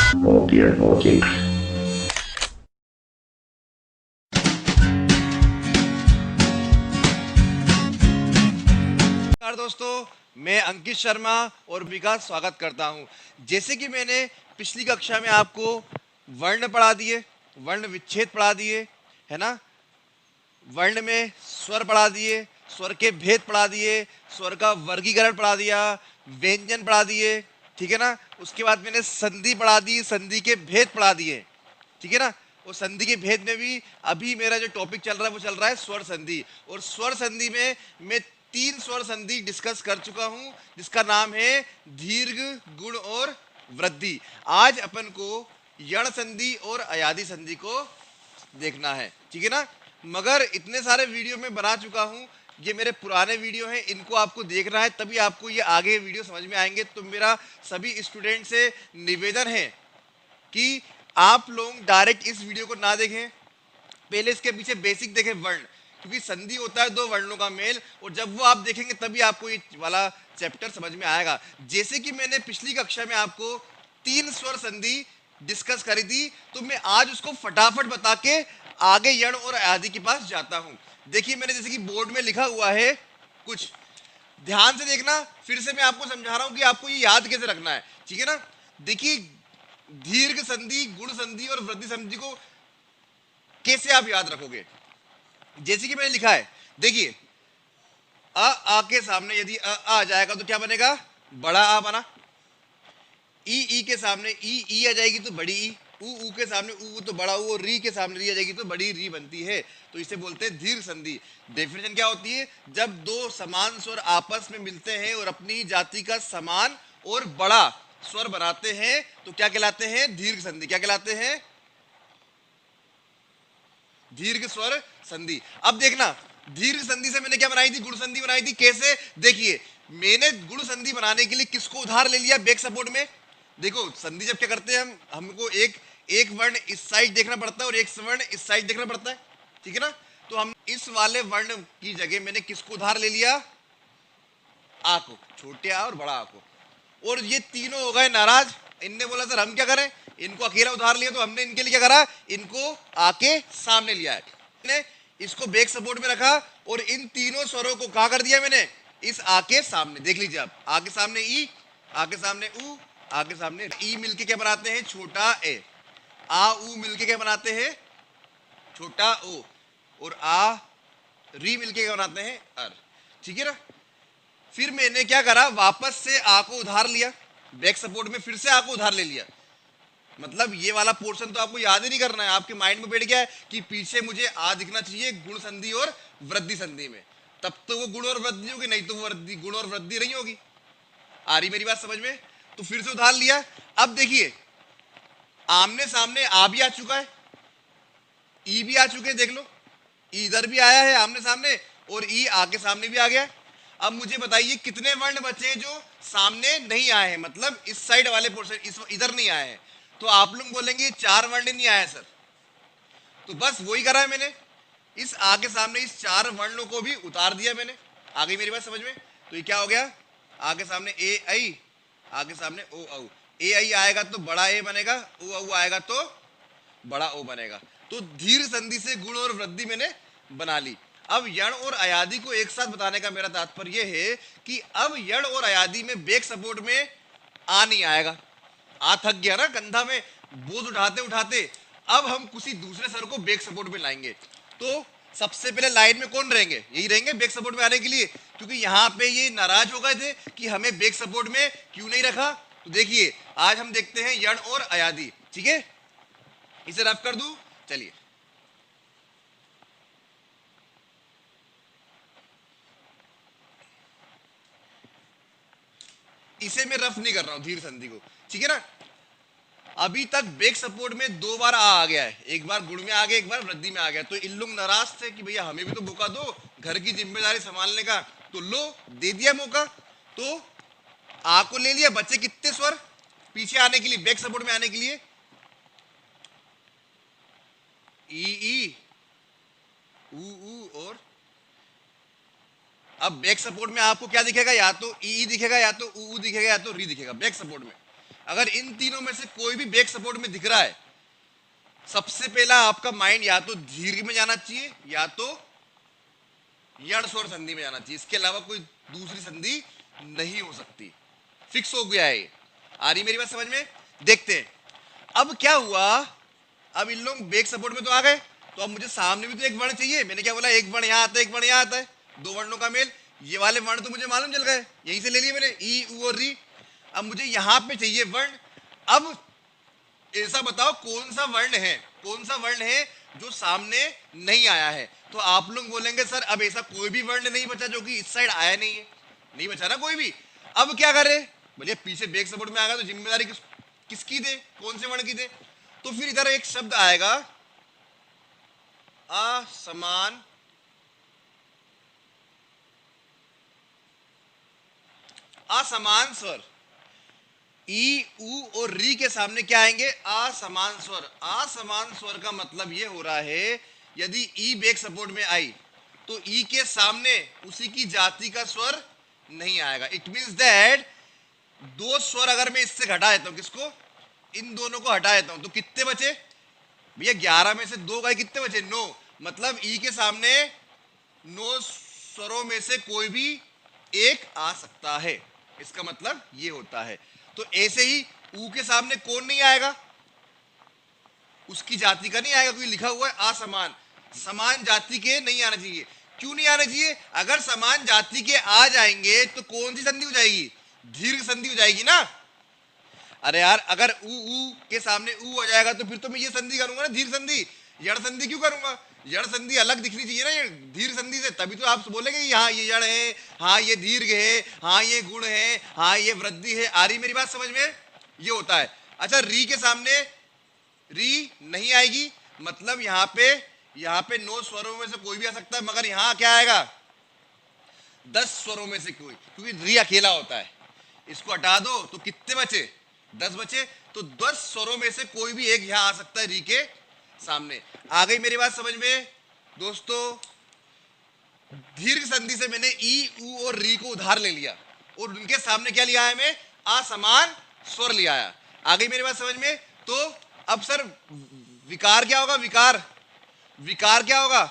No dear, no jinx. नमस्कार दोस्तों, मैं अंकित शर्मा और विकास स्वागत करता हूं। जैसे कि मैंने पिछली कक्षा में आपको वर्ण पढ़ा दिए, वर्ण विच्छेद पढ़ा दिए, है ना। वर्ण में स्वर पढ़ा दिए, स्वर के भेद पढ़ा दिए, स्वर का वर्गीकरण पढ़ा दिया, व्यंजन पढ़ा दिए, ठीक है ना। उसके बाद मैंने संधि पढ़ा दी, संधि के भेद पढ़ा दिए, ठीक है ना। और संधि के भेद में भी अभी मेरा जो टॉपिक चल रहा है वो चल रहा है स्वर संधि। और स्वर संधि में मैं 3 स्वर संधि डिस्कस कर चुका हूं, जिसका नाम है दीर्घ, गुण और वृद्धि। आज अपन को यण संधि और अयादि संधि को देखना है, ठीक है ना। मगर इतने सारे वीडियो मैं बना चुका हूं, ये मेरे पुराने वीडियो हैं, इनको आपको देखना है, तभी आपको ये आगे वीडियो समझ में आएंगे। तो मेरा सभी स्टूडेंट से निवेदन है कि आप लोग डायरेक्ट इस वीडियो को ना देखें, पहले इसके पीछे बेसिक देखें वर्ण, क्योंकि संधि होता है दो वर्णों का मेल, और जब वो आप देखेंगे तभी आपको ये वाला चैप्टर समझ में आएगा। जैसे कि मैंने पिछली कक्षा में आपको 3 स्वर संधि डिस्कस करी थी, तो मैं आज उसको फटाफट बता के आगे यण और आदि के पास जाता हूं। देखिए मैंने जैसे कि बोर्ड में लिखा हुआ है, कुछ ध्यान से देखना, फिर से मैं आपको समझा रहा हूं कि आपको ये याद कैसे रखना है, ठीक है ना। देखिए दीर्घ संधि, गुण संधि और वृद्धि संधि को कैसे आप याद रखोगे। जैसे कि मैंने लिखा है, देखिए आ के सामने यदि आ जाएगा तो क्या बनेगा, बड़ा आ बना। ई के सामने ई आ जाएगी तो बड़ी ई। ऊ के सामने ऊ तो बड़ा ऊ, और री के सामने री आ जाएगी तो बड़ी री बनती है। तो इसे बोलते हैं दीर्घ संधि। डेफिनेशन क्या होती है, जब दो समान स्वर आपस में मिलते हैं और अपनी जाति का समान और बड़ा स्वर बनाते हैं तो क्या कहलाते हैं, दीर्घ संधि। क्या कहलाते हैं, दीर्घ स्वर संधि। अब देखना, दीर्घ संधि से मैंने क्या बनाई थी, गुण संधि बनाई थी। कैसे, देखिए मैंने गुण संधि बनाने के लिए किसको उधार ले लिया, बैक सपोर्ट में। देखो संधि जब क्या करते हैं हम, हमको एक वर्ण इस साइड देखना पड़ता है और एक वर्ण इस साइड देखना पड़ता है, ठीक है ना। तो हम इस वाले वर्ण की जगह मैंने किसको उधार ले लिया, आ को, छोटे आ और बड़ा आ को। और ये तीनों हो गए नाराज। इनने बोला सर हम क्या करें, इनको अकेला उधार लिया, तो हमने इनके लिए क्या करा, इनको आके सामने लिया है, इसको बैक सपोर्ट में रखा और इन तीनों स्वरों को कहा कर दिया मैंने, इस आ के सामने। देख लीजिए आप, आ के सामने ई, आ के सामने ऊ, आ के सामने ई, मिलके क्या बनाते हैं, छोटा ए। आ ऊ मिलके क्या बनाते हैं, छोटा ओ। और आ री मिलके क्या बनाते हैं, अर, ठीक है ना। फिर मैंने क्या करा, वापस से आ को उधार लिया, बैक सपोर्ट में फिर से आ को उधार ले लिया। मतलब ये वाला पोर्शन तो आपको याद ही नहीं करना है, आपके माइंड में बैठ गया है कि पीछे मुझे आ दिखना चाहिए गुण संधि और वृद्धि संधि में, तब तो वो गुण और वृद्धि होगी, नहीं तो वृद्धि गुण और वृद्धि नहीं होगी। आ रही मेरी बात समझ में। तो फिर से उधार लिया। अब देखिए आमने सामने आ भी आ चुका है, ई भी आ चुके हैं, देख लो इधर भी आया है आमने सामने, और ई आके सामने भी आ गया। अब मुझे बताइए कितने वर्ण बचे हैं जो सामने नहीं आए हैं, मतलब इस साइड वाले पोर्शन इस इधर नहीं आए हैं। तो आप लोग बोलेंगे 4 वर्ण नहीं आए सर, तो बस वही करा है मैंने, इस आ के सामने इस 4 वर्णों को भी उतार दिया मैंने। आ गई मेरी बात समझ में। तो ये क्या हो गया, आ के सामने ए आई, आ के सामने ओ औ। ए आई आएगा तो बड़ा ए बनेगा, ओ औ आएगा तो बड़ा ओ बनेगा। तो दीर्घ संधि से गुण और वृद्धि मैंने बना ली। अब यण और अयादि को एक साथ बताने का मेरा तात्पर्य है कि अब यण और अयादि में बैक सपोर्ट में आ नहीं आएगा। आ थक गया ना कंधा में बोझ उठाते उठाते, अब हम किसी दूसरे सर को बैक सपोर्ट में लाएंगे। तो सबसे पहले लाइन में कौन रहेंगे, यही रहेंगे बैक सपोर्ट में आने के लिए, क्योंकि यहाँ पे ये नाराज हो गए थे कि हमें बैक सपोर्ट में क्यों नहीं रखा। तो देखिए आज हम देखते हैं यण और अयादि, ठीक है। इसे रफ कर दूं, चलिए। इसे मैं रफ नहीं कर रहा हूं धीर संधि को, ठीक है ना। अभी तक बैक सपोर्ट में 2 बार आ गया है, एक बार गुण में आ गया, एक बार वृद्धि में आ गया। तो इन लोग नाराज थे कि भैया हमें भी तो मौका दो घर की जिम्मेदारी संभालने का, तो लो दे दिया मौका। तो आ को ले लिया, बच्चे कितने स्वर पीछे आने के लिए, बैक सपोर्ट में आने के लिए, ई ऊ और। अब बैक सपोर्ट में आपको क्या दिखेगा, या तो ई दिखेगा, या तो ऊ दिखेगा, या तो री दिखेगा बैक सपोर्ट में। अगर इन तीनों में से कोई भी बैक सपोर्ट में दिख रहा है, सबसे पहला आपका माइंड या तो दीर्घ में जाना चाहिए या तो यण स्वर संधि में जाना चाहिए। इसके अलावा कोई दूसरी संधि नहीं हो सकती। फिक्स हो गया है। आ रही मेरी बात समझ में? देखते हैं अब क्या हुआ। अब इन लोग बैक सपोर्ट में तो आ गए, तो अब मुझे सामने भी तो एक वर्ण चाहिए। मैंने क्या बोला, एक वर्ण यहाँ आता है, एक वर्ण यहाँ आता है, दो वर्णों का मेल। ये वाले वर्ण तो मुझे मालूम चल गए, यहीं से ले लिए मैंने, ई उ और री। अब मुझे यहाँ पे चाहिए वर्ण। अब ऐसा बताओ कौन सा वर्ण है, कौन सा वर्ण है जो सामने नहीं आया है। तो आप लोग बोलेंगे सर अब ऐसा कोई भी वर्ण नहीं बचा जो कि इस साइड आया नहीं है, नहीं बचा ना कोई भी। अब क्या करे, बोलिए पीछे बैक सपोर्ट में आ गया तो जिम्मेदारी किसकी दे, कौन से वर्ण की दे। तो फिर इधर एक शब्द आएगा असमान असमान स्वर। ई उ और री के सामने क्या आएंगे, असमान स्वर। असमान स्वर का मतलब ये हो रहा है यदि ई बैक सपोर्ट में आई तो ई के सामने उसी की जाति का स्वर नहीं आएगा। इट मींस दैट दो स्वर अगर मैं इससे घटा देता हूं, किसको, इन दोनों को हटा देता हूं, तो कितने बचे भैया, 11 में से 2 गए, कितने बचे, 9। मतलब ई के सामने 9 स्वरों में से कोई भी एक आ सकता है। इसका मतलब ये होता है। तो ऐसे ही ऊ के सामने कौन नहीं आएगा, उसकी जाति का नहीं आएगा, क्योंकि लिखा हुआ है असमान। समान जाति के नहीं आना चाहिए। क्यों नहीं आना चाहिए, अगर समान जाति के आ जाएंगे तो कौन सी संधि हो जाएगी, दीर्घ संधि हो जाएगी ना। अरे यार अगर ऊ के सामने ऊ आ जाएगा तो फिर तो मैं ये संधि करूंगा ना, दीर्घ संधि। यण संधि क्यों करूंगा, यण संधि अलग दिखनी चाहिए ना ये दीर्घ संधि से, तभी तो आप बोलेंगे यहाँ ये यण है, हाँ ये दीर्घ है, हाँ ये गुण है, हाँ ये वृद्धि है। आ रही मेरी बात समझ में? ये होता है। अच्छा री के सामने री नहीं आएगी, मतलब यहाँ पे 9 स्वरों में से कोई भी आ सकता है, मगर यहाँ क्या आएगा, 10 स्वरों में से कोई, क्योंकि री अकेला होता है। इसको हटा दो तो कितने बचे, 10 बचे। तो 10 स्वरों में से कोई भी एक यहां आ सकता है री के सामने। आ गई मेरी बात समझ में दोस्तों? दीर्घ संधि से मैंने ई उ और री को उधार ले लिया और उनके सामने क्या लिया है, मैं असमान स्वर लिया है। आ गई मेरी बात समझ में? तो अब सर विकार क्या होगा, विकार क्या होगा,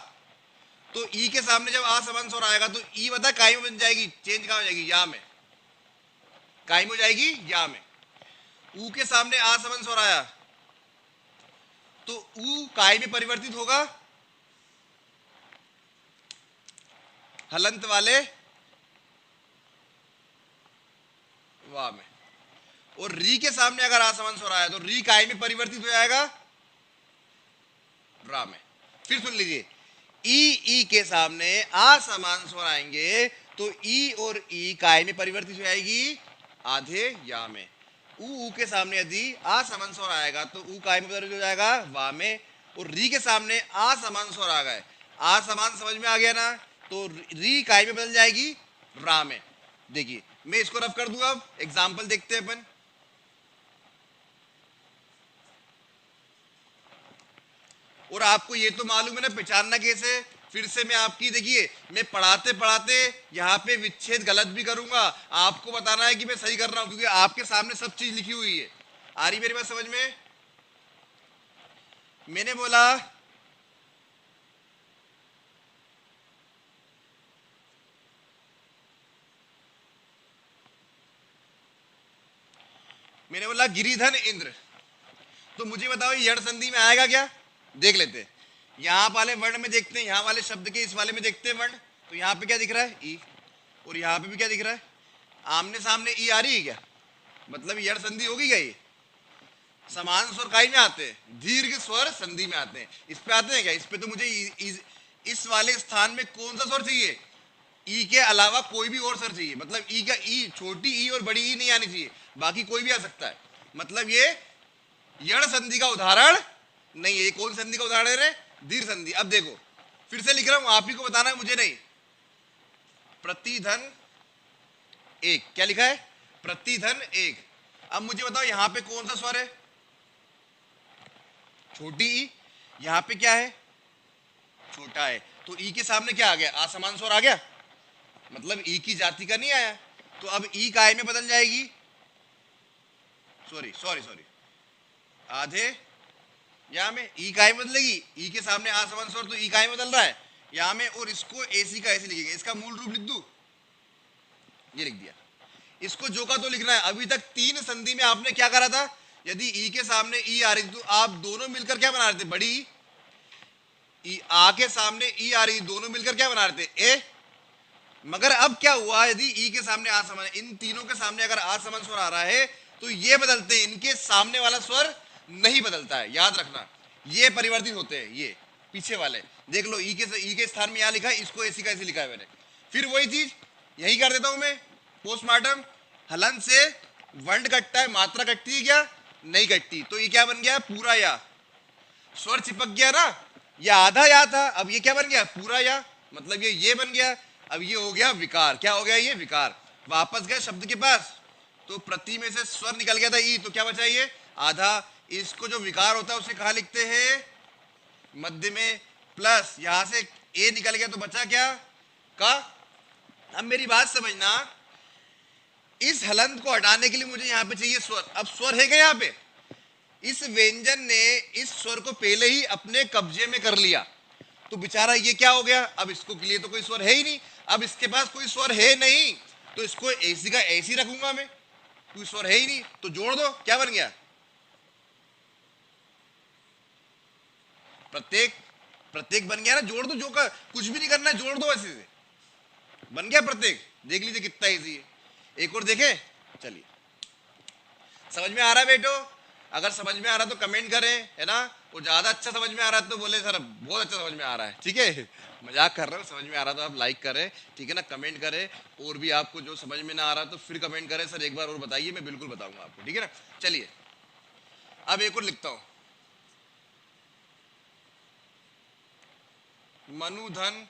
तो ई के सामने जब असमान स्वर आएगा तो ई बता कायम बन जाएगी, चेंज कहां हो जाएगी, या में कायम हो जाएगी, या में। ऊ के सामने असमान स्वर आया तो ऊ काय में परिवर्तित होगा हलंत वाले वाह में। और री के सामने अगर असमान स्वर आया तो री काय में परिवर्तित हो जाएगा रा में। फिर सुन लीजिए, ई के सामने असमान स्वर आएंगे तो ई और ई काय में परिवर्तित हो जाएगी आधे या में। ऊ के सामने यदि असमान स्वर आएगा तो ऊ काय में परिवर्तित हो जाएगा वा में। और री के सामने असमान स्वर आ गए, असमान समझ में आ गया ना, तो री काय में बदल जाएगी रा में। देखिए मैं इसको रफ कर दूंगा, अब एग्जाम्पल देखते हैं अपन। और आपको ये तो मालूम है ना पहचानना कैसे, फिर से मैं आपकी, देखिए मैं पढ़ाते पढ़ाते यहाँ पे विच्छेद गलत भी करूंगा, आपको बताना है कि मैं सही कर रहा हूं, क्योंकि आपके सामने सब चीज लिखी हुई है। आ रही मेरी बात समझ में? मैंने बोला गिरिधन इंद्र, तो मुझे बताओ ये यण संधि में आएगा क्या, देख लेते हैं। यहाँ वाले वर्ण में देखते हैं, यहाँ वाले शब्द के इस वाले में देखते हैं वर्ण, तो यहाँ पे क्या दिख रहा है, ई, और यहाँ पे भी क्या दिख रहा है, आमने सामने ई आ रही है क्या, मतलब यण संधि होगी क्या। ये समान स्वर काय में आते हैं, दीर्घ स्वर संधि में आते हैं। इस पे आते हैं क्या, इस पे तो मुझे इस वाले स्थान में कौन सा स्वर चाहिए, ई के अलावा कोई भी और स्वर चाहिए। मतलब ई का ई, छोटी ई और बड़ी ई नहीं आनी चाहिए, बाकी कोई भी आ सकता है। मतलब ये यण संधि का उदाहरण नहीं है। ये कौन संधि का उदाहरण है, दीर्घ संधि। अब देखो फिर से लिख रहा हूं, आप ही को बताना है, मुझे नहीं। प्रतिधन एक, क्या लिखा है, प्रतिधन एक। अब मुझे बताओ यहाँ पे कौन सा स्वर है, छोटी ई, यहाँ पे क्या है, छोटा है। तो ई के सामने क्या आ गया, असमान स्वर आ गया, मतलब ई की जाति का नहीं आया। तो अब ई काय में बदल जाएगी सॉरी सॉरी सॉरी, आधे, यहाँ में ई काय बदलेगी, ई के सामने आ समान स्वर, तो ई काय बदल रहा है यहाँ में, और इसको एसी का ऐसे लिखेंगे। इसका मूल रूप लिख दूं, ये लिख दिया। इसको जो का तो लिखना है। अभी तक तीन संधि में आपने क्या करा था, यदि ई के सामने ई आ रही तो आप दोनों मिलकर क्या बना रहे थे, बड़ी ई, आ के सामने ई आ रही, दोनों मिलकर क्या बना रहे थे, ए। मगर अब क्या हुआ, यदि ई के सामने आ समान, इन तीनों के सामने अगर आ समान स्वर आ रहा है तो ये बदलते हैं, इनके सामने वाला स्वर नहीं बदलता है, याद रखना। ये परिवर्तित होते हैं, ये पीछे वाले देख लो, ई के स्थान में यहां लिखा है, इसको ऐसी का ऐसी लिखा है मैंने। फिर वही चीज यही कर देता हूं मैं, पोस्टमार्टम हलन से वर्ण कटता है, मात्रा कटती है क्या, नहीं कटती, तो ये क्या बन गया, पूरा या। स्वर चिपक गया ना, ये आधा या था, अब ये क्या बन गया, पूरा या, मतलब ये बन गया। अब ये हो गया विकार, क्या हो गया, ये विकार। वापस गए शब्द के पास, तो प्रति में से स्वर निकल गया था ई, तो क्या बचा ये, आधा। इसको जो विकार होता है उसे कहा लिखते हैं, मध्य में, प्लस यहां से ए निकल गया तो बचा क्या, का। अब मेरी बात समझना, इस हलंत को हटाने के लिए मुझे यहां पे चाहिए स्वर। अब स्वर है क्या यहाँ पे, इस व्यंजन ने इस स्वर को पहले ही अपने कब्जे में कर लिया, तो बेचारा ये क्या हो गया, अब इसको के लिए तो कोई स्वर है ही नहीं, अब इसके पास कोई स्वर है नहीं, तो इसको ऐसी का ऐसी रखूंगा मैं, कोई स्वर है ही नहीं, तो जोड़ दो, क्या बन गया, प्रत्येक, प्रत्येक बन गया ना, जोड़ दो, जो का कुछ भी नहीं करना है, जोड़ दो, ऐसे से बन गया प्रत्येक। देख लीजिए कितना इजी है। एक और देखें, चलिए, समझ में आ रहा है बेटो, अगर समझ में आ रहा तो कमेंट करें, है ना, और ज्यादा अच्छा समझ में आ रहा है तो बोले सर बहुत अच्छा समझ में आ रहा है, ठीक है, मजाक कर रहा हूँ, समझ में आ रहा तो आप लाइक करें, ठीक है ना, कमेंट करें, और भी आपको जो समझ में ना आ रहा तो फिर कमेंट करें, सर एक बार और बताइए, मैं बिल्कुल बताऊंगा आपको, ठीक है ना। चलिए अब एक और लिखता हूं, मनुधन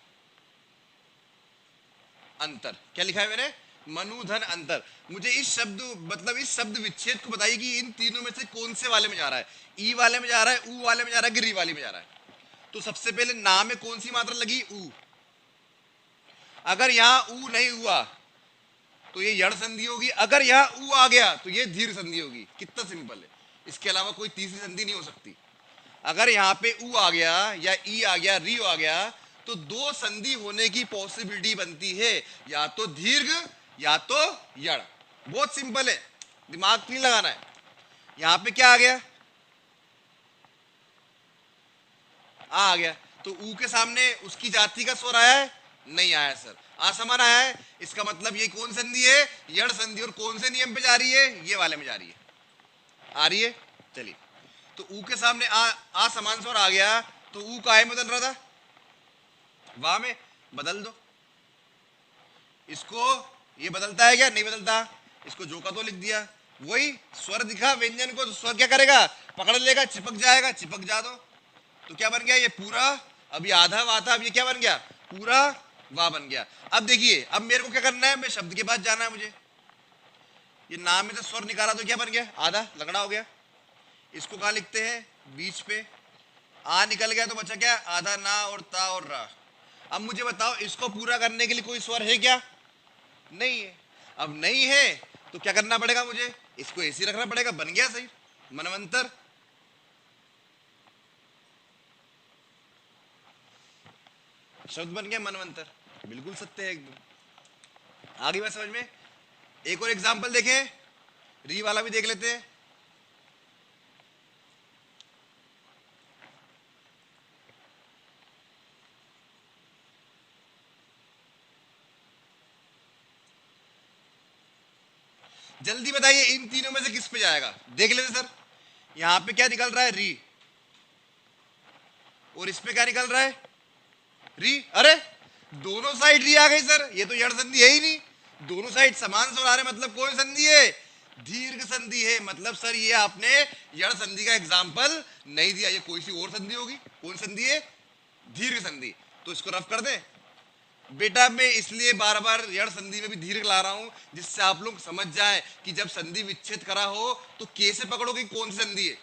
अंतर, क्या लिखा है मैंने, मनुधन अंतर। मुझे इस शब्द, मतलब इस शब्द विच्छेद को बताइए कि इन तीनों में से कौन से वाले में जा रहा है, ई वाले में जा रहा है, ऊ वाले में जा रहा है, गिरी वाले में जा रहा है। तो सबसे पहले ना में कौन सी मात्रा लगी, ऊ। अगर यहां ऊ नहीं हुआ तो ये यड़ संधि होगी, अगर यहां ऊ आ गया तो ये दीर्घ संधि होगी। कितना सिंपल है, इसके अलावा कोई तीसरी संधि नहीं हो सकती। अगर यहाँ पे ऊ आ गया या ई आ गया, री आ गया, तो दो संधि होने की पॉसिबिलिटी बनती है, या तो दीर्घ या तो यड़। बहुत सिंपल है, दिमाग नहीं लगाना है। यहां पे क्या आ गया, आ गया, तो ऊ के सामने उसकी जाति का स्वर आया है, नहीं आया सर, असमान आया है। इसका मतलब ये कौन संधि है, यड़ संधि, और कौन से नियम पे जा रही है, ये वाले में जा रही है, आ रही है। चलिए, तो ऊ के सामने आ समान स्वर आ गया, तो ऊ का है बदल रहा था, वाह में बदल दो। इसको ये बदलता है क्या, नहीं बदलता, इसको जो का तो लिख दिया। वही स्वर दिखा व्यंजन को, तो स्वर क्या करेगा, पकड़ लेगा, चिपक जाएगा, चिपक जा दो, तो क्या बन गया, ये पूरा। अब ये आधा वाह था, अब ये क्या बन गया, पूरा वाह बन गया। अब देखिए, अब मेरे को क्या करना है, मैं शब्द के पास जाना है मुझे। ये नाम में से स्वर निकाला तो क्या बन गया, आधा लगड़ा हो गया। इसको कहाँ लिखते हैं, बीच पे, आ निकल गया तो बचा क्या, आधा ना और ता और रा। अब मुझे बताओ, इसको पूरा करने के लिए कोई स्वर है क्या, नहीं है। अब नहीं है तो क्या करना पड़ेगा मुझे, इसको ऐसे रखना पड़ेगा, बन गया सही, मनवंतर। शब्द बन गया मनवंतर, बिल्कुल सत्य है एकदम। आगे बात समझ में। एक और एग्जांपल देखें, री वाला भी देख लेते हैं। जल्दी बताइए, इन तीनों में से किस पे जाएगा, देख लेते सर। यहां पे क्या निकल रहा है, री, और इस पे क्या निकल रहा है, री। अरे दोनों साइड री आ गई सर, ये तो यड़ संधि है ही नहीं, दोनों साइड समान स्वर आ रहे, मतलब कौन संधि है, दीर्घ संधि है। मतलब सर ये आपने यड़ संधि का एग्जाम्पल नहीं दिया, ये कोई सी और संधि होगी। कौन संधि है, दीर्घ संधि। तो इसको रफ कर दे बेटा। मैं इसलिए बार बार यड़ संधि में भी दीर्घ ला रहा हूं, जिससे आप लोग समझ जाए कि जब संधि विच्छेद करा हो तो कैसे पकड़ोगे कौन सी संधि है।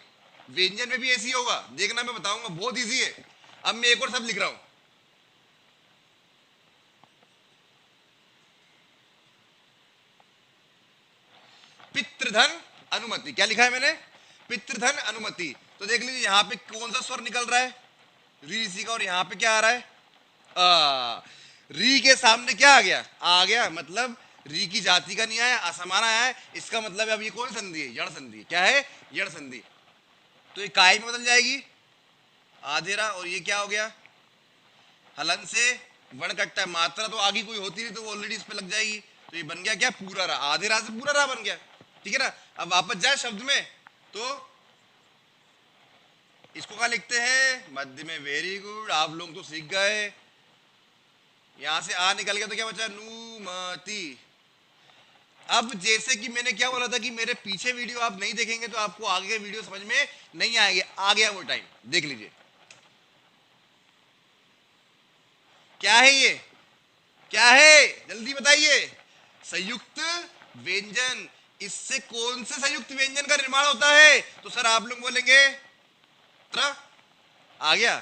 व्यंजन में भी ऐसी होगा, देखना, मैं बताऊंगा, बहुत इजी है। अब मैं एक और शब्द लिख रहा हूं, पितृधन अनुमति। क्या लिखा है मैंने? पितृधन अनुमति। तो देख लीजिए यहाँ पे कौन सा स्वर निकल रहा है? री सी का। और यहाँ पे क्या आ रहा है? री के सामने क्या आ गया? आ गया, मतलब री की जाति का नहीं आया, असमान आया है। इसका मतलब अब ये कौन संधि है? यण संधि है। क्या है? यण संधि। तो ये काय में बदल जाएगी, आधेरा। और ये क्या हो गया? हलन से वर्ण कटता है, मात्रा तो आगे कोई होती नहीं तो वो ऑलरेडी इस पे लग जाएगी। तो ये बन गया क्या? पूरा रहा। आधे रा से पूरा रहा बन गया। ठीक है ना? अब वापस जाए शब्द में, तो इसको क्या लिखते हैं? मध्य में। वेरी गुड, आप लोग तो सीख गए। यहां से आ निकल गया तो क्या बचा? नुमति। अब जैसे कि मैंने क्या बोला था कि मेरे पीछे वीडियो आप नहीं देखेंगे तो आपको आगे के वीडियो समझ में नहीं आएंगे। आ गया वो टाइम, देख लीजिए। क्या है ये? क्या है? जल्दी बताइए। संयुक्त व्यंजन। इससे कौन से संयुक्त व्यंजन का निर्माण होता है? तो सर आप लोग बोलेंगे आ गया।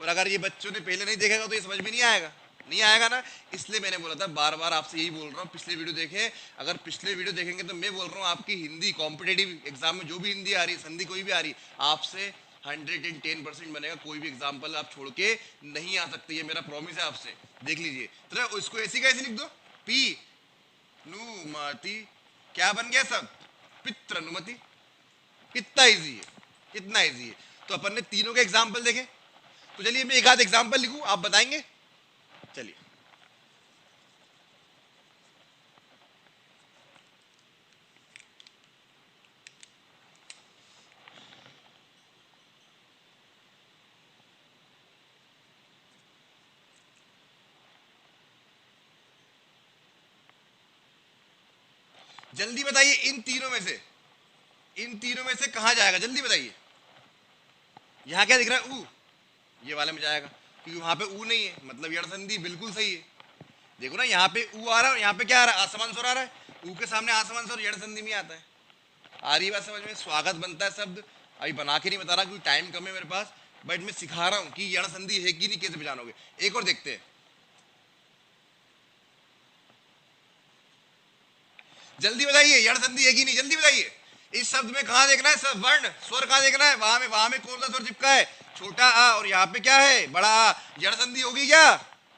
और अगर ये बच्चों ने पहले नहीं देखेगा तो ये समझ में नहीं आएगा। नहीं आएगा ना, इसलिए मैंने बोला था, बार बार आपसे यही बोल रहा हूँ, पिछले वीडियो देखें। अगर पिछले वीडियो देखेंगे तो मैं बोल रहा हूँ आपकी हिंदी कॉम्पिटेटिव एग्जाम में जो भी हिंदी आ रही है, संधि कोई भी आ रही, आपसे 110% बनेगा। कोई भी एग्जाम्पल आप छोड़ के नहीं आ सकते, ये मेरा प्रॉमिस है आपसे। देख लीजिए। तो इसको ऐसी कैसे लिख दो? पी नुमति। क्या बन गया सब? पितृनुमति। कितना इजी है, कितना इजी है। तो अपन ने तीनों के एग्जाम्पल देखे। तो चलिए मैं एक आध एग्जाम्पल लिखूं, आप बताएंगे। चलिए, जल्दी बताइए। इन तीनों में से, इन तीनों में से कहां जाएगा? जल्दी बताइए। यहां क्या दिख रहा है? ऊ। ये वाले में जाएगा, क्योंकि वहां पे ऊ नहीं है, मतलब यण संधि बिल्कुल सही है। देखो ना, यहाँ पे ऊ आ रहा है और यहाँ पे क्या आ रहा है? आसमान स्वर आ रहा है। ऊ के सामने आसमान स्वर यण संधि में आता है। आ रही बात समझ में? स्वागत बनता है शब्द। अभी बना के नहीं बता रहा क्योंकि टाइम कम है मेरे पास, बट मैं सिखा रहा हूँ कि यण संधि है कि नहीं, कैसे पहचानोगे। एक और देखते हैं। जल्दी बताइए, यण संधि है कि नहीं? जल्दी बताइए। इस शब्द में कहा देखना है? सब वर्ण स्वर कहाँ देखना है? वहां में कौन सा स्वर चिपका है? छोटा आ। और यहाँ पे क्या है? बड़ा आ। यण संधि होगी क्या?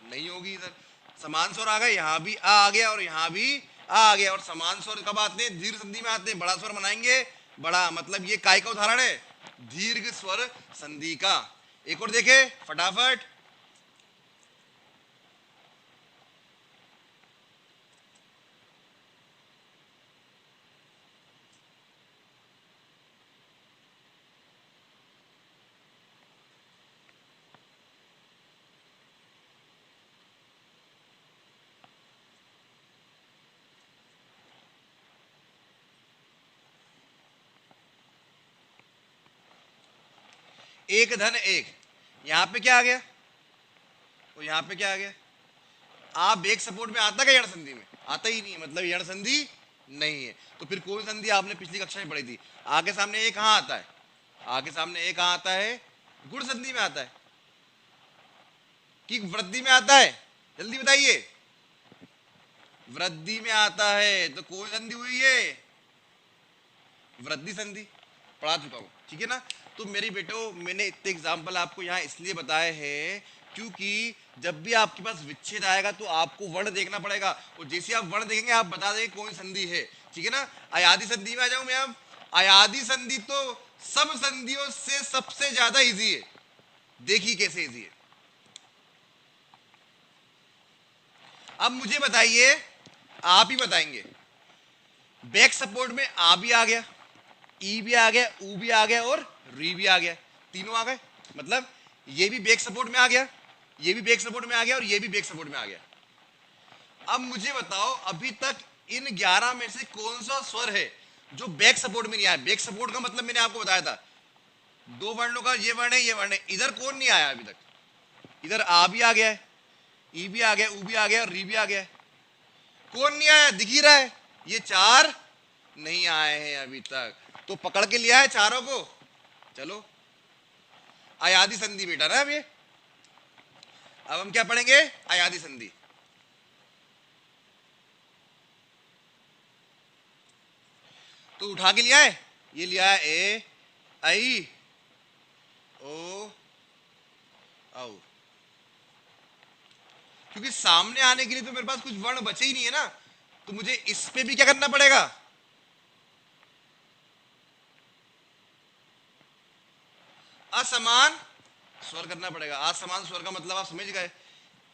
नहीं होगी। इधर समान स्वर आ गए, यहाँ भी आ गया और यहाँ भी आ गया। और समान स्वर कब आते हैं? दीर्घ संधि में आते हैं। बड़ा स्वर बनाएंगे बड़ा, मतलब ये काय का उदाहरण है? दीर्घ स्वर संधि का। एक और देखे फटाफट। एक धन एक। यहां पे क्या आ गया? तो यहां पे क्या आ गया? आप एक सपोर्ट में आता है क्या? यण संधि में आता ही नहीं है, मतलब यण संधि नहीं है। तो फिर कौन संधि आपने पिछली कक्षा में पढ़ी थी? आगे सामने एक कहां आता है? आगे सामने एक कहां आता है? गुण संधि में आता है कि वृद्धि में आता है? जल्दी बताइए। वृद्धि में आता है। तो कौन संधि हुई है? वृद्धि संधि। पढ़ा चुका हूं, ठीक है ना? तो मेरी बेटो, मैंने इतने एग्जाम्पल आपको यहाँ इसलिए बताए हैं क्योंकि जब भी आपके पास विच्छेद आएगा तो आपको वर्ण देखना पड़ेगा, और जैसे आप वर्ण देखेंगे आप बता देंगे कौन संधि है। ठीक है ना? अयादी संधि में आ जाऊं मैं अब। अयादी संधि तो सब संधियों से सबसे ज्यादा इजी है। देखिए कैसे इजी है। अब मुझे बताइए, आप ही बताएंगे। बैक सपोर्ट में आ भी आ गया, ई भी आ गया, ऊ भी आ गया और री भी आ गया। तीनों आ गए, मतलब ये भी बैक सपोर्ट में आ गया, ये भी बैक सपोर्ट में आ गया और ये भी बैक सपोर्ट में आ गया। अब मुझे बताओ, अभी तक इन 11 में से कौन सा स्वर है जो बैक सपोर्ट में नहीं आया? बैक सपोर्ट का मतलब मैंने आपको बताया था, दो वर्णों का, ये वर्ण है, ये वर्ण है। इधर कौन नहीं आया अभी तक? इधर आ भी आ गया है, ई भी आ गया, ऊ भी आ गया और री भी आ गया है। कौन नहीं आया? दिख ही रहा है, ये चार नहीं आए हैं अभी तक। तो पकड़ के लिया है चारों को। चलो, अयादी संधि बेटा ना अब ये। अब हम क्या पढ़ेंगे? अयादी संधि। तो उठा के लिया है, ये लिया है ए आई ओ औ। क्योंकि सामने आने के लिए तो मेरे पास कुछ वर्ण बचे ही नहीं है ना, तो मुझे इस पे भी क्या करना पड़ेगा, असमान स्वर करना पड़ेगा। असमान स्वर का मतलब आप समझ गए,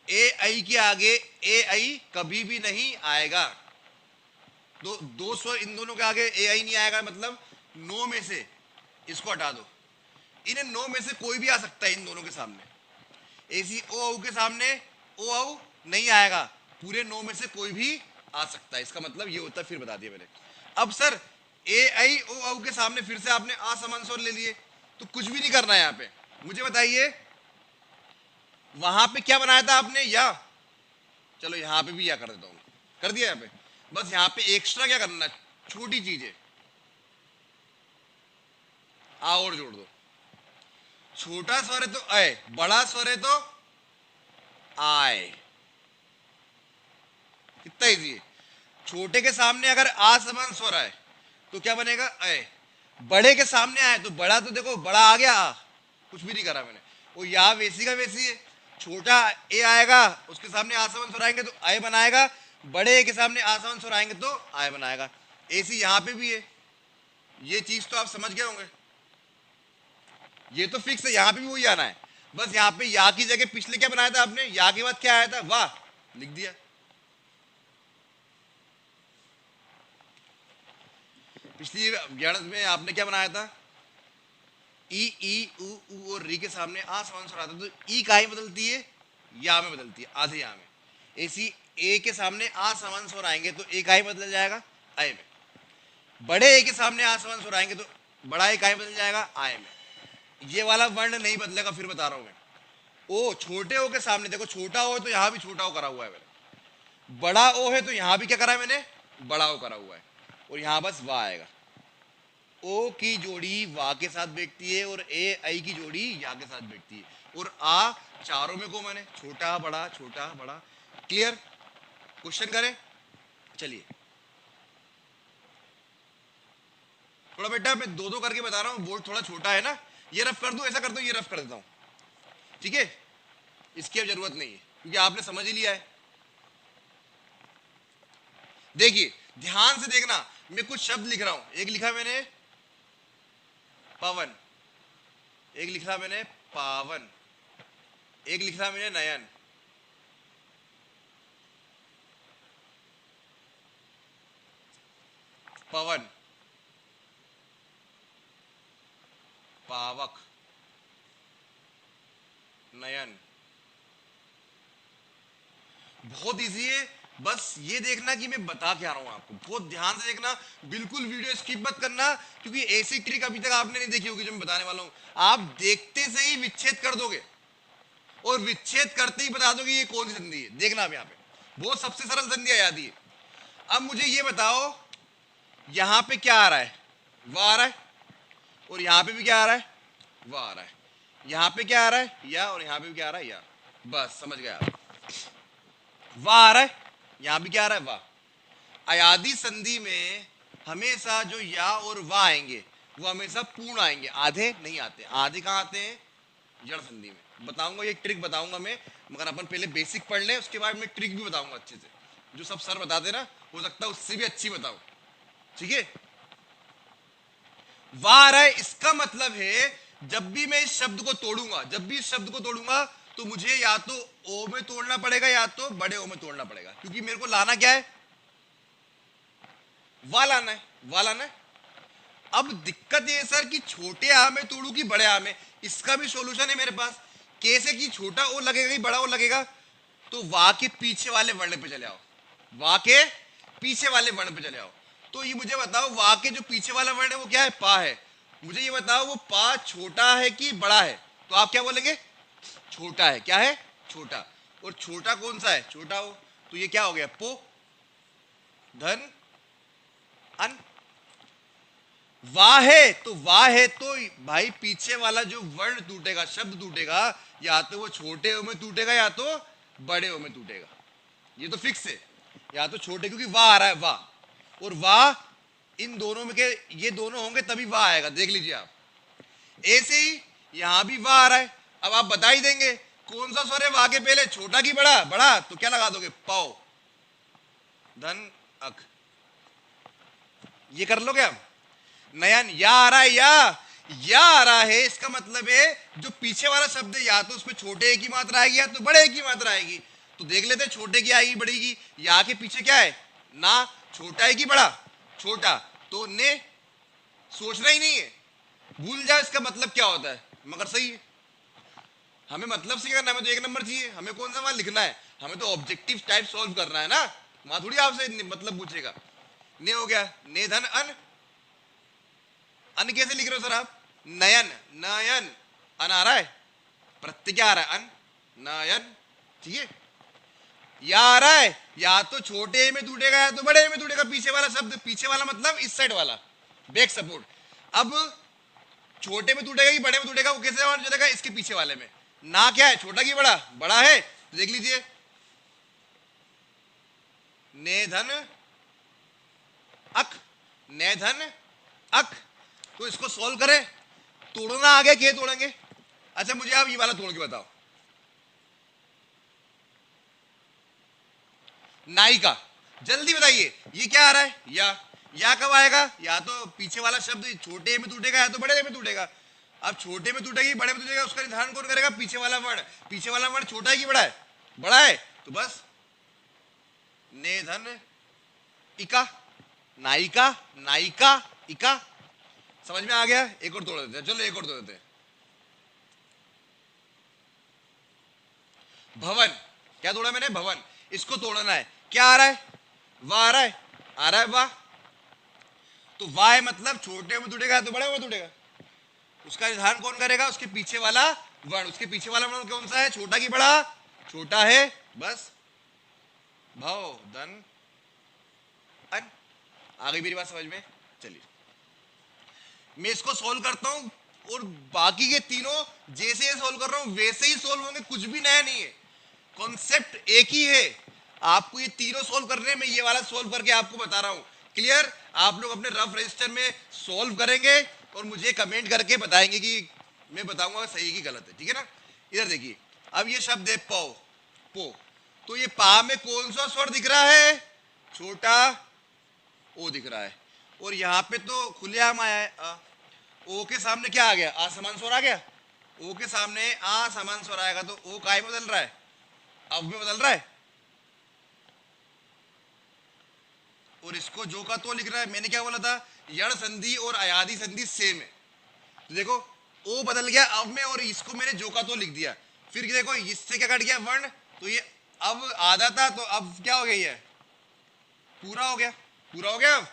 ए आई के आगे ए आई कभी भी नहीं आएगा। दो स्वर इन दोनों के आगे ए आई नहीं आएगा, मतलब नो में से इसको हटा दो, इन नो में से कोई भी आ सकता है इन दोनों के सामने। ऐसी ओ औ के सामने ओ औ नहीं आएगा, पूरे नो में से कोई भी आ सकता है, इसका मतलब ये होता है। फिर बता दिया मैंने। अब सर ए आई ओ औ के सामने फिर से आपने असमान स्वर ले लिए, तो कुछ भी नहीं करना है यहाँ पे। मुझे बताइए वहां पे क्या बनाया था आपने, या, चलो यहाँ पे भी या कर देता हूँ, कर दिया यहाँ पे। बस यहाँ पे एक्स्ट्रा क्या करना, छोटी चीज है, आ और जोड़ दो। छोटा स्वर है तो अय, बड़ा स्वर है तो आय। कितना इजी है। छोटे के सामने अगर असमान स्वर आए तो क्या बनेगा, अय। बड़े के सामने आए तो बड़ा, तो देखो बड़ा आ गया, आ, कुछ भी नहीं करा मैंने, वो या वैसी का वैसी है। छोटा ए आएगा, उसके सामने असमान स्वर आएंगे तो आय बनाएगा, बड़े ए के सामने असमान स्वर आएंगे तो आय बनाएगा। ऐसी यहां पे भी है, ये चीज तो आप समझ गए होंगे, ये तो फिक्स है, यहां पे भी वही आना है। बस यहाँ पे या की जगह पिछले क्या बनाया था आपने, या के बाद क्या आया था, वाह, लिख दिया। पिछली गणित में आपने क्या बनाया था, ई उ और री के सामने आ समान स्वर आता, तो ई का ही बदलती है, या में बदलती है, आधे या में। ऐसी ए के सामने आ समान स्वर आएंगे तो ए का ही बदल जाएगा आय में। बड़े ए के सामने आ समान स्वर आएंगे तो बड़ा ए का ही बदल जाएगा आय में। ये वाला वर्ण नहीं बदलेगा, फिर बता रहा हूं मैं। ओ छोटे ओ के सामने देखो, छोटा ओ है तो यहां भी छोटा ओ करा हुआ है मैंने, बड़ा ओ है तो यहां भी क्या करा है मैंने, बड़ा ओ करा हुआ है, और यहां बस वाह आएगा। ओ की जोड़ी वा के साथ बैठती है और ए आई की जोड़ी या के साथ बैठती है, और आ चारों में को मैंने छोटा बड़ा छोटा बड़ा। क्लियर। क्वेश्चन करें, चलिए। थोड़ा बेटा मैं दो दो करके बता रहा हूं, बोर्ड थोड़ा छोटा है ना, ये रफ कर दूं, ऐसा कर दूं, ये रफ कर देता हूं, ठीक है, इसकी अब जरूरत नहीं है क्योंकि आपने समझ ही लिया है। देखिए ध्यान से देखना, मैं कुछ शब्द लिख रहा हूं, एक लिखा मैंने पवन, एक लिखा मैंने पावन, एक लिखा मैंने नयन, पवन, पावक, नयन। बहुत इजी है, बस ये देखना कि मैं बता क्या रहा हूं आपको, बहुत ध्यान से देखना, बिल्कुल वीडियो स्किप मत करना, क्योंकि ऐसी ट्रिक अभी तक आपने नहीं देखी होगी जो मैं बताने वाला हूं। आप देखते से ही विच्छेद कर दोगे और विच्छेद करते ही बता दोगे ये कौन सी संधि है। देखना आप यहाँ पे बहुत सबसे सरल संधि याद है। अब मुझे ये बताओ यहां पे क्या आ रहा है, वह आ रहा है, और यहां पे भी क्या आ रहा है, वह आ रहा है, यहां पे क्या आ रहा है, या, और यहां पे भी क्या आ रहा है, या। बस समझ गया आप, वाह आ रहा है, यहां भी क्या आ रहा है, वाह। अयादी संधि में हमेशा जो या और वाह आएंगे वो हमेशा पूर्ण आएंगे, आधे नहीं आते। आधे कहां आते हैं, जड़ संधि में। बताऊंगा, ये ट्रिक बताऊंगा मैं, मगर अपन पहले बेसिक पढ़ लें, उसके बाद मैं ट्रिक भी बताऊंगा अच्छे से, जो सब सर बताते ना, हो सकता है उससे भी अच्छी बताऊं, ठीक है। वाह आ रहा है, इसका मतलब है जब भी मैं इस शब्द को तोड़ूंगा, जब भी इस शब्द को तोड़ूंगा तो मुझे या तो ओ में तोड़ना पड़ेगा या तो बड़े ओ में तोड़ना पड़ेगा, क्योंकि मेरे को लाना क्या है, वाह लाना है, वाह लाना है। अब दिक्कत ये सर कि छोटे आ में तोड़ू कि बड़े आ में, इसका भी सॉल्यूशन है मेरे पास। कैसे कि छोटा ओ लगेगा कि बड़ा ओ लगेगा, तो वाह के पीछे वाले वर्ण पे चले आओ, वाह के पीछे वाले वर्ण पे चले आओ। तो ये मुझे बताओ वाह के जो पीछे वाला वर्ण है वो क्या है, पा है। मुझे ये बताओ वो पा छोटा है कि बड़ा है, तो आप क्या बोलेंगे, छोटा है। क्या है, छोटा। और छोटा कौन सा है, छोटा हो, तो ये क्या हो गया, पो धन अन। वाह है तो वाह है तो भाई पीछे वाला जो वर्ण टूटेगा, शब्द टूटेगा, या तो वो छोटे ओ में टूटेगा या तो बड़े ओ में टूटेगा, ये तो फिक्स है। या तो छोटे, क्योंकि वाह आ रहा है, वाह, और वाह इन दोनों में के ये दोनों होंगे तभी वाह आएगा, देख लीजिए आप। ऐसे ही यहां भी वाह आ रहा है। अब आप बता ही देंगे कौन सा स्वर है वाह के पहले, छोटा की बड़ा? बड़ा, तो क्या लगा दोगे? पाओ धन अक, ये कर लोगे आप। नयन, या आ रहा है, या आ रहा है, इसका मतलब है जो पीछे वाला शब्द है या तो उसमें छोटे एक की मात्रा आएगी या तो बड़े एक की मात्रा आएगी। तो देख लेते हैं छोटे की आएगी बड़ी की। या के पीछे क्या है? ना। छोटा है कि बड़ा? छोटा। तो ने सोचना ही नहीं है, भूल जाओ इसका मतलब क्या होता है। मगर सही है, हमें मतलब से करना है, हमें तो एक नंबर चाहिए। हमें कौन सा वहां लिखना है? हमें तो ऑब्जेक्टिव टाइप सॉल्व करना है ना, वहां थोड़ी आपसे मतलब पूछेगा। ने हो गया, ने धन अन। अन कैसे लिख रहे हो सर आप? नयन, नयन, अन आ रहा है, प्रत्यय क्या आ रहा है? अन, नयन। ठीक है, या आ रहा है, या तो छोटे में टूटेगा या तो बड़े में टूटेगा। पीछे वाला शब्द, पीछे वाला मतलब इस साइड वाला, बैक सपोर्ट। अब छोटे में टूटेगा कि बड़े में टूटेगा, वो कैसे हो जाएगा? इसके पीछे वाले में। ना क्या है? छोटा कि बड़ा? बड़ा है, तो देख लीजिए ने धन अक, ने धन अक। तो इसको सॉल्व करें, तोड़ना आ गया, क्या तोड़ेंगे? अच्छा मुझे आप ये वाला तोड़ के बताओ, नाई का, जल्दी बताइए ये क्या आ रहा है? या कब आएगा? या तो पीछे वाला शब्द छोटे में टूटेगा या तो बड़े में टूटेगा। अब छोटे में टूटेगी बड़े में टूटेगा, उसका निर्धारण कौन करेगा? पीछे वाला वर्ण। पीछे वाला वर्ण छोटा है कि बड़ा है? बड़ा है, तो बस ने धन इका, नायिका, नायिका, इका। समझ में आ गया? एक और तोड़ देते हैं, चलो एक और तोड़ देते हैं। भवन, क्या तोड़ा मैंने? भवन। इसको तोड़ना है, क्या आ रहा है? वाह आ रहा है, आ रहा है वाह। तो वाह है मतलब छोटे में टूटेगा तो बड़े में टूटेगा। उसका निर्धारण कौन करेगा? उसके पीछे वाला वर्ण। उसके पीछे वाला वर्ण कौन सा है? छोटा की बड़ा? छोटा है, बस भव धन अन। आ गई मेरी बात समझ में? चलिए मैं इसको सोल्व करता हूं और बाकी के तीनों जैसे सोल्व कर रहा हूं वैसे ही सोल्व होंगे, कुछ भी नया नहीं है, कॉन्सेप्ट एक ही है। आपको ये तीनों सोल्व करने हैं, मैं ये वाला सोल्व करके आपको बता रहा हूं। क्लियर? आप लोग अपने रफ रजिस्टर में सोल्व करेंगे और मुझे कमेंट करके बताएंगे कि मैं बताऊंगा सही की गलत है, ठीक है ना? इधर देखिए, अब ये शब्द है पो, पो। तो ये पा में कौन सा स्वर दिख रहा है? छोटा ओ दिख रहा है। और यहाँ पे तो खुलेआम आया है आ। ओ के सामने क्या आ गया? आ समान स्वर आ गया। ओ के सामने आ समान स्वर आएगा तो ओ काय में बदल रहा है? अब में बदल रहा है। और इसको जो का तो लिख रहा है। मैंने क्या बोला था? यण संधि और अयादि संधि सेम है। तो देखो ओ बदल गया अब में, और इसको मैंने जो का तो लिख दिया। फिर देखो इससे क्या कट गया? वर्ण। तो ये अब आधा था तो अब क्या हो गया? ये पूरा हो गया, पूरा हो गया। अब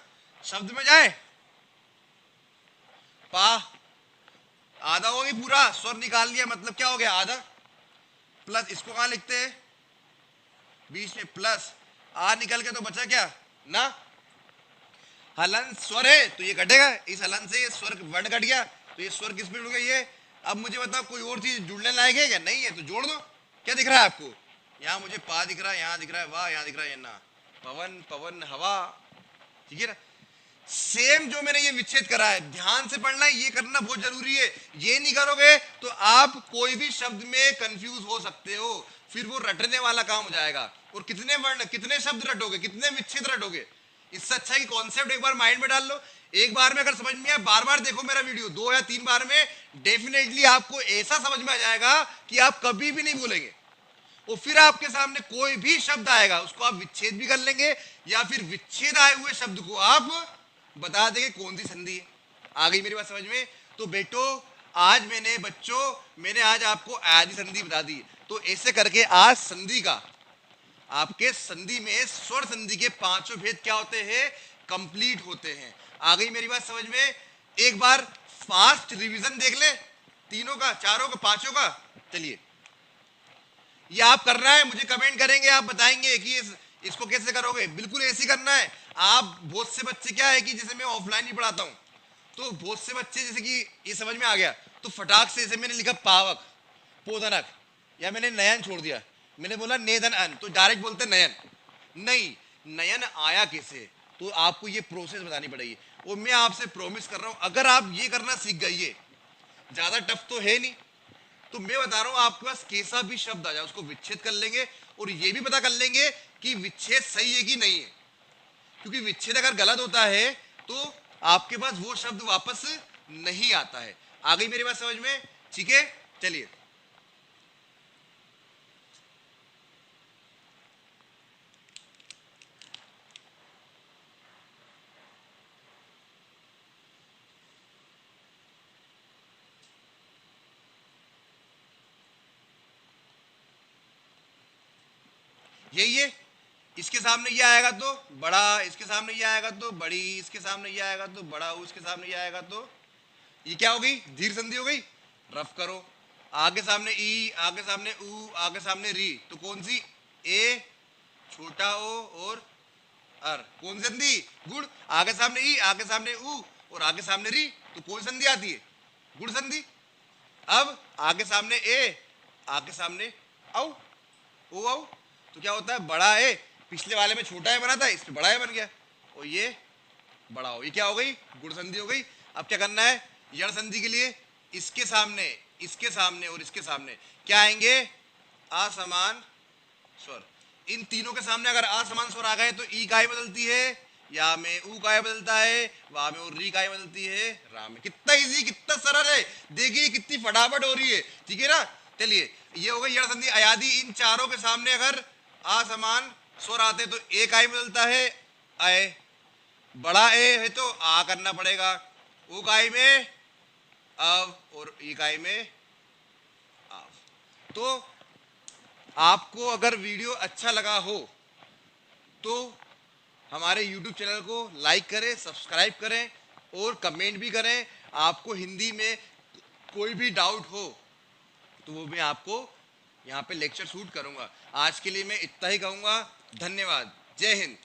शब्द में जाए, पा आधा हो गया पूरा, स्वर निकाल लिया, मतलब क्या हो गया? आधा। प्लस इसको कहां लिखते हैं? बीच में प्लस आ निकल के तो बचा क्या? ना। हलन स्वर है तो ये कटेगा, इस हलन से ये स्वर वर्ण कट गया, तो ये स्वर किस में जुड़ गया? ये। अब मुझे बताओ कोई और चीज जुड़ने लायक है क्या? नहीं है, तो जोड़ दो। क्या दिख रहा है आपको? यहाँ मुझे पा दिख रहा है, यहाँ दिख रहा है वाह, यहाँ दिख रहा है ना। पवन, पवन, हवा, ठीक है ना? सेम जो मैंने ये विच्छेद करा है, ध्यान से पढ़ना है, ये करना बहुत जरूरी है। ये नहीं करोगे तो आप कोई भी शब्द में कंफ्यूज हो सकते हो, फिर वो रटने वाला काम हो जाएगा। और कितने वर्ण, कितने शब्द रटोगे, कितने विच्छेद रटोगे? इससे अच्छा है कि कॉन्सेप्ट एक बार माइंड में डाल लो। एक बार में अगर समझ में आए, बार बार देखो मेरा वीडियो, 2 या 3 बार में डेफिनेटली आपको ऐसा समझ में आ जाएगा कि आप कभी भी नहीं भूलेंगे। और फिर आपके सामने कोई भी शब्द आएगा उसको आप विच्छेद भी कर लेंगे, या फिर विच्छेद आए हुए शब्द को आप बता देंगे कौन सी संधि है। आ गई मेरी बात समझ में? तो बेटो आज मैंने आज आपको आदि संधि बता दी। तो ऐसे करके आज संधि का, आपके संधि में स्वर संधि के 5 भेद क्या होते हैं? कंप्लीट होते हैं। आ गई मेरी बात समझ में? एक बार फास्ट रिवीजन देख ले, तीनों का, चारों का, पांचों का। चलिए ये आप करना है, मुझे कमेंट करेंगे, आप बताएंगे कि इसको कैसे करोगे। बिल्कुल ऐसे करना है। आप बहुत से बच्चे क्या है कि जैसे मैं ऑफलाइन ही पढ़ाता हूँ, तो बहुत से बच्चे जैसे कि ये समझ में आ गया तो फटाक से, जैसे मैंने लिखा पावक, पोधनक, या मैंने नयन छोड़ दिया, मैंने बोला नेधन अन, तो डायरेक्ट बोलते नयन। नहीं, नयन आया कैसे? तो आपको ये प्रोसेस बतानी पड़ेगी। और मैं आपसे प्रॉमिस कर रहा हूं, अगर आप ये करना सीख गए, ज्यादा टफ तो है नहीं, तो मैं बता रहा हूं आपके पास कैसा भी शब्द आ जाए उसको विच्छेद कर लेंगे, और ये भी पता कर लेंगे कि विच्छेद सही है कि नहीं है। क्योंकि विच्छेद अगर गलत होता है तो आपके पास वो शब्द वापस नहीं आता है। आ गई मेरी बात समझ में? ठीक है, चलिए। यही है, इसके सामने ये आएगा तो बड़ा, इसके सामने ये आएगा तो बड़ी, इसके सामने ये आएगा तो बड़ा, उसके सामने ये आएगा तो ये क्या हो गई? दीर्घ संधि हो गई। रफ करो, आगे सामने ई, आगे सामने ऊ, आगे सामने री, तो कौन सी? ए, छोटा ओ और अर, कौन सी संधि? गुण। आगे सामने ई, आगे सामने ऊ और आगे सामने री, तो कौन संधि आती है? गुण संधि। अब आगे सामने ए, आगे सामने औ, ओ औ, तो क्या होता है? बड़ा ए, पिछले वाले में छोटा ए बना था, इसमें बड़ा ए बन गया, और ये बड़ा हो, ये क्या हो गई? गुण संधि हो गई। अब क्या करना है? यण संधि के लिए इसके सामने, इसके सामने और इसके सामने क्या आएंगे? असमान स्वर। इन तीनों के सामने अगर असमान स्वर आ गए तो ई काय बदलती है? या में ऊ काय बदलता है, वहां में और री काय बदलती है? रा में। कितना इजी, कितना सरल है, देखिए कितनी फटाफट हो रही है। ठीक है ना? चलिए, ये हो गई यण संधि अयादि। इन चारों के सामने अगर असमान स्वर आते तो ए काय बदलता है? अय। बड़ा ए है तो आ करना पड़ेगा, ऊ काय में अव और ई काय में आव। तो आपको अगर वीडियो अच्छा लगा हो तो हमारे YouTube चैनल को लाइक करें, सब्सक्राइब करें और कमेंट भी करें। आपको हिंदी में कोई भी डाउट हो तो वो मैं आपको यहाँ पे लेक्चर शूट करूँगा। आज के लिए मैं इतना ही कहूँगा। धन्यवाद। जय हिंद।